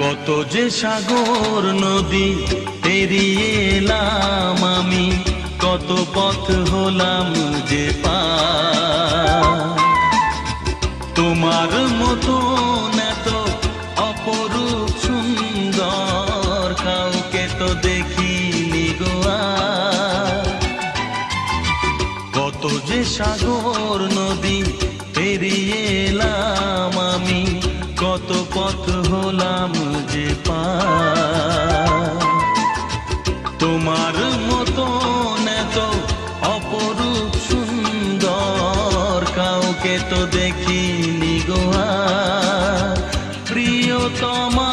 কত যে সাগর নদী পেরিয়ে এলাম আমি, কত পথ হলাম যে পার। তোমার মতো এত অপরূপ সুন্দর কাউকে তো দেখিনি গো আর। কত যে সাগর নদী পেরিয়ে এলাম আমি, কত পথ হলাম যে পার। তোমার মতো এত অপরূপ সুন্দর কাউকে তো দেখিনি গো আর। প্রিয়তমা